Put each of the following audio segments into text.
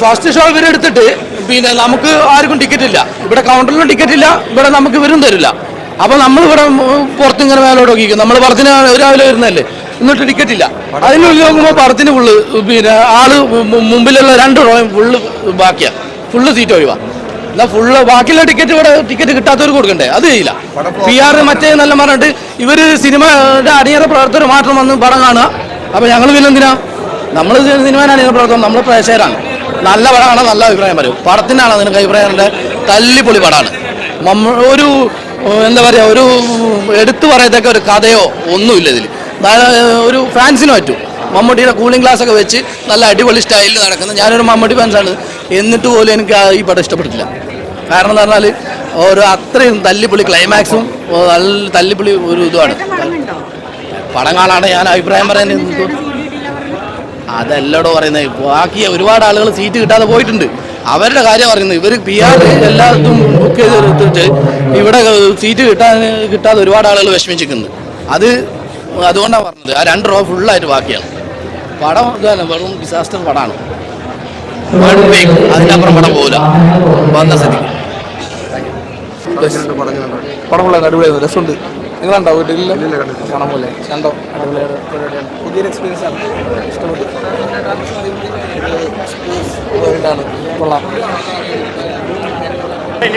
First show ഇവരെടുത്തിട്ട് പിന്നെ നമുക്ക് ആർക്കും ടിക്കറ്റ് ഇല്ല, ഇവിടെ കൗണ്ടറിലും ടിക്കറ്റ് ഇല്ല, ഇവിടെ നമുക്ക് ഇവരും തരില്ല. അപ്പോൾ നമ്മളിവിടെ പുറത്തിങ്ങനെ മേലോട്ട് നോക്കിക്കും, നമ്മൾ പടത്തിന് രാവിലെ വരുന്നതല്ലേ, എന്നിട്ട് ടിക്കറ്റ് ഇല്ല. അതിനുള്ളിൽ നോക്കുമ്പോൾ പടത്തിന് ഫുള്ള് പിന്നെ ആള് മുമ്പിലുള്ള 2 റോയും ഫുള്ള് ബാക്കിയാണ്, ഫുള്ള് സീറ്റ് ഒഴിവാ. എന്നാൽ ഫുള്ള് ബാക്കിയുള്ള ടിക്കറ്റ് ഇവിടെ ടിക്കറ്റ് കിട്ടാത്തവർക്ക് കൊടുക്കണ്ടേ, അത് ചെയ്യില്ല. PR മറ്റേ നല്ല പറഞ്ഞിട്ട് ഇവർ സിനിമയുടെ അണിയറ പ്രവർത്തകർ മാത്രം വന്ന് പടം കാണുക. അപ്പോൾ ഞങ്ങൾ പിന്നെ എന്തിനാ, നമ്മൾ സിനിമയുടെ അണിയറ പ്രവർത്തനം, നമ്മൾ പ്രേക്ഷകരാണ്. നല്ല പടമാണ്, നല്ല അഭിപ്രായം പറയും. പടത്തിനാണ് അതിനൊക്കെ അഭിപ്രായമുണ്ട്, തല്ലിപ്പൊളി പടമാണ്. ഒരു എന്താ പറയുക, ഒരു എടുത്തു പറയത്തക്ക ഒരു കഥയോ ഒന്നുമില്ല ഇതിൽ. ഒരു ഫാൻസിന് പറ്റും. മമ്മൂട്ടിയുടെ കൂളിംഗ് ഗ്ലാസ് ഒക്കെ വെച്ച് നല്ല അടിപൊളി സ്റ്റൈലിൽ നടക്കുന്നത്. ഞാനൊരു മമ്മൂട്ടി ഫാൻസാണ്, എന്നിട്ട് പോലും എനിക്ക് ഈ പടം ഇഷ്ടപ്പെട്ടിട്ടില്ല. കാരണം എന്ന് പറഞ്ഞാൽ ഒരു അത്രയും തല്ലിപ്പൊളി ക്ലൈമാക്സും നല്ല തല്ലിപ്പൊളി ഒരു ഇതുമാണ്. പടം കാണാണ്ട് ഞാൻ അഭിപ്രായം പറയാൻ അതെല്ലോടോ പറയുന്നത്. ബാക്കി ഒരുപാട് ആളുകൾ സീറ്റ് കിട്ടാതെ പോയിട്ടുണ്ട്, അവരുടെ കാര്യം പറയുന്നത്. ഇവർ PR എല്ലായിടത്തും ബുക്ക് ചെയ്ത് എടുത്തിട്ട് ഇവിടെ സീറ്റ് കിട്ടാതെ ഒരുപാട് ആളുകൾ വിഷമിച്ചിരിക്കുന്നത്. അതുകൊണ്ടാണ് പറഞ്ഞത്. ആ 2 റോ ഫുള്ളായിട്ട് ബാക്കിയാണ്. പടം ഇതല്ല, വെറും ഡിസാസ്റ്റർ പടമാണ്. അതിനപ്പുറം പടം പോകില്ല. വന്ന സ്ഥിതിക്ക് പടം അടിപൊളിയായിരുന്നു, രസമുണ്ട്. നിങ്ങളുണ്ടോ വീട്ടിൽ? കാണാൻ പോലെ കണ്ടോ? പുതിയൊരു എക്സ്പീരിയൻസ് ആണ്, ഇഷ്ടപ്പെട്ടു. കൊള്ളാം.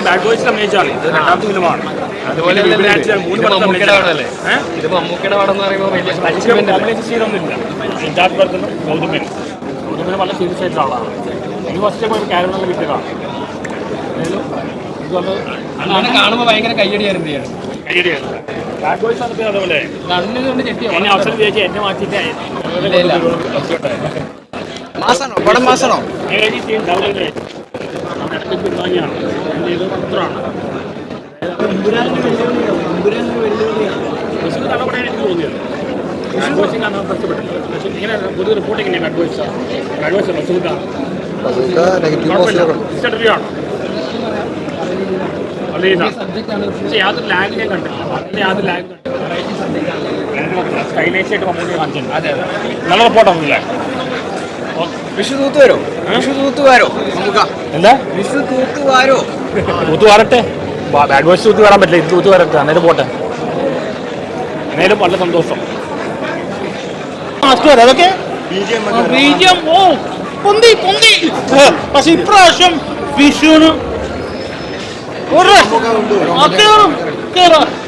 ബാഡ് ബോയ്സിന്റെ അഭിനയിച്ചാണ് ഇത് 2ാമത്തെ ഫിലിമാണ്. അതുപോലെ ഇത് മമ്മൂക്കയുടെ പടം എന്ന് പറയുമ്പോൾ ഗൗതമൻ വളരെ സീരിയസ് ആയിട്ടുള്ള ആളാണ്. എനിക്ക് ഫസ്റ്റ് ഒരു ക്യാരക്ടറിൽ കിട്ടിയതാണ്. അങ്ങനെ കാണുമ്പോൾ ഭയങ്കര കയ്യടിയായിരുന്നു. ബാഡ് ബോയ്സ് ആണ് അതുപോലെ എന്നെ അവസരം ചോദിച്ചാൽ എന്നെ മാറ്റിയിട്ട് പടം മാസണോ? പിൻവാങ്ങിയാണ് എൻ്റെ ഇത് പത്രമാണ്. നല്ല പടം എനിക്ക് തോന്നിയത്. ബാഡ് ബോയ്സിൽ കാണാൻ കഷ്ടപ്പെട്ടില്ല. പക്ഷേ ഇങ്ങനെ പൊതുവെ റിപ്പോർട്ടിങ് തന്നെ ബാഡ് ബോയ്സ് ബസൂക്കാണ് പക്ഷേ യാതൊരു ലാഗ് ഞാൻ കണ്ടില്ല. അതിൻ്റെ യാതൊരു ലാഗ് കണ്ടില്ല. സ്റ്റൈലൈസ് ആയിട്ട് മമ്മൂട്ടി കാണിച്ചിട്ടുണ്ട്. അതെ അതെ, നല്ല റിപ്പോർട്ടാണല്ലേ. എന്താ തൂത്ത് വാരട്ടെ, ബാഡ് ബോയ്സ് തൂത്ത് വരാൻ പറ്റില്ല, ഇത് തൂത്ത് വരട്ടെ, അന്നേരം പോട്ടെ. എന്നേലും വളരെ സന്തോഷം. അതൊക്കെ പക്ഷെ ഇപ്രാവശ്യം വിഷുവിന്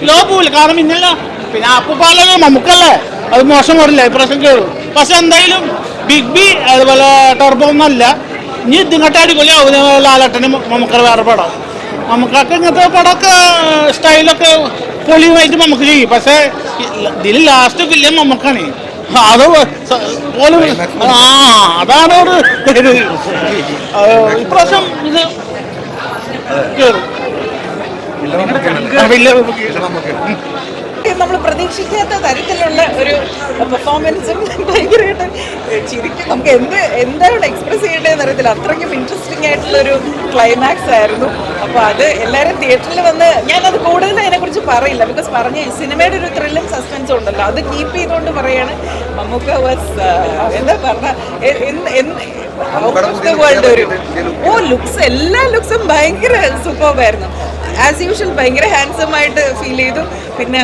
ലോകമില്ല. കാരണം ഇന്നല്ല പിന്നെ അപ്പുപാലക നമുക്കല്ലേ, അത് മോശം വരില്ല, ഇപ്രാവശ്യം കയറും. പക്ഷെ എന്തായാലും ബിഗ് ബി അതുപോലെ ടർബോ ഒന്നല്ല. ഇനി ഇതിങ്ങോട്ട് അടിപൊളിയാവും. ലാലേട്ടന് നമുക്കത് വേറെ പടം, നമുക്കൊക്കെ ഇങ്ങനത്തെ പടമൊക്കെ സ്റ്റൈലൊക്കെ പൊളിയുമായിട്ട് നമുക്ക് ചെയ്യും. പക്ഷേ ഇതിൽ ലാസ്റ്റ് വില്ലൻ നമുക്കാണ്. അത് പോലും അതാണ് ഒരു ഇപ്രാവശ്യം ഇത് കയറും. നമ്മൾ പ്രതീക്ഷിക്കാത്ത തരത്തിലുള്ള ഒരു പെർഫോമൻസും ഭയങ്കരമായിട്ട് ശരിക്കും നമുക്ക് എന്താണ് എക്സ്പ്രസ് ചെയ്യേണ്ടതെന്ന് അറിയത്തില്ല. അത്രയ്ക്കും ഇൻട്രസ്റ്റിംഗ് ആയിട്ടുള്ളൊരു ക്ലൈമാക്സ് ആയിരുന്നു. അപ്പോൾ അത് എല്ലാവരും തിയേറ്ററിൽ വന്ന്, ഞാനത് കൂടുതൽ അതിനെക്കുറിച്ച് പറയില്ല, ബിക്കോസ് പറഞ്ഞ സിനിമയുടെ ഒരു ത്രില്ലും സസ്പെൻസും ഉണ്ടല്ലോ, അത് കീപ്പ് ചെയ്തുകൊണ്ട് പറയാണ്. മമ്മൂക്ക വാസ് എന്താ പറഞ്ഞ out of the world. Looks, എല്ലാ ലുക്സും ഭയങ്കര സൂപ്പർബായിരുന്നു. ആസ് യൂഷ്വൽ ഭയങ്കര ഹാൻസം ആയിട്ട് ഫീൽ ചെയ്തു. പിന്നെ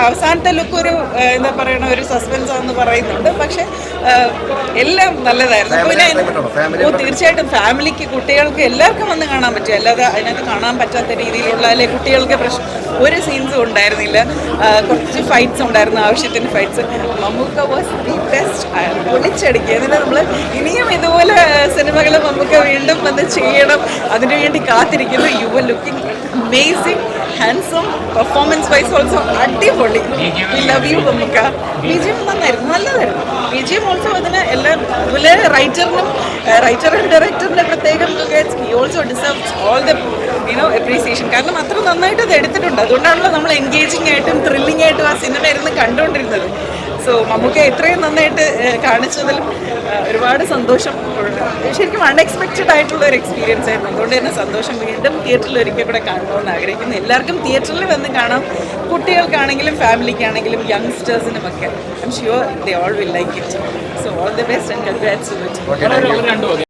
അവസാനത്തെ ലുക്ക് ഒരു എന്താ പറയണ ഒരു സസ്പെൻസ് ആണെന്ന് പറയുന്നുണ്ട്. പക്ഷെ എല്ലാം നല്ലതായിരുന്നു. പിന്നെ തീർച്ചയായിട്ടും ഫാമിലിക്ക്, കുട്ടികൾക്ക് എല്ലാവർക്കും വന്ന് കാണാൻ പറ്റും. അല്ലാതെ അതിനകത്ത് കാണാൻ പറ്റാത്ത രീതിയിലുള്ള അല്ലെ കുട്ടികൾക്ക് ഒരു സീൻസും ഉണ്ടായിരുന്നില്ല. കുറച്ച് ഫൈറ്റ്സ് ഉണ്ടായിരുന്നു, ആവശ്യത്തിന് fights. Mammukka was the best, പൊളിച്ചടിക്കുക. എന്നിട്ട് നമ്മൾ ഇനിയും ഇതുപോലെ സിനിമകൾ മമ്മൂക്ക വീണ്ടും വന്ന് ചെയ്യണം, അതിനു വേണ്ടി കാത്തിരിക്കുന്നു. You are looking amazing, handsome, performance wise also അടിപൊളി. We love you Mammukka. വിജയം നന്നായിരുന്നു, നല്ലതായിരുന്നു. വിജയം ഓൾസോ അതിന് എല്ലാം അതുപോലെ റൈറ്റർ ആൻഡ് ഡയറക്ടറിൻ്റെ പ്രത്യേകം he also deserves all the appreciation. കാരണം അത്ര നന്നായിട്ട് അത് എടുത്തിട്ടുണ്ട്. അതുകൊണ്ടാണല്ലോ നമ്മൾ എൻഗേജിങ് ആയിട്ടും ത്രില്ലിംഗ് ആയിട്ടും ആ സിനിമ ഇരുന്ന് കണ്ടുകൊണ്ടിരുന്നത്. സോ മമ്മൂക്ക ഇത്രയും നന്നായിട്ട് കാണിച്ചതിലും ഒരുപാട് സന്തോഷം. ശരിക്കും അൺഎക്സ്പെക്റ്റഡ് ആയിട്ടുള്ള ഒരു എക്സ്പീരിയൻസ് ആയിരുന്നു. അതുകൊണ്ട് തന്നെ സന്തോഷം. വീണ്ടും തിയേറ്ററിൽ ഒരിക്കൽ കൂടെ കാണണമെന്ന് ആഗ്രഹിക്കുന്നു. എല്ലാവർക്കും തിയേറ്ററിൽ വന്ന് കാണാം, കുട്ടികൾക്കാണെങ്കിലും ഫാമിലിക്കാണെങ്കിലും യങ്സ്റ്റേഴ്സിനുമൊക്കെ. I'm sure they all will like it. So all the best and congrats to it.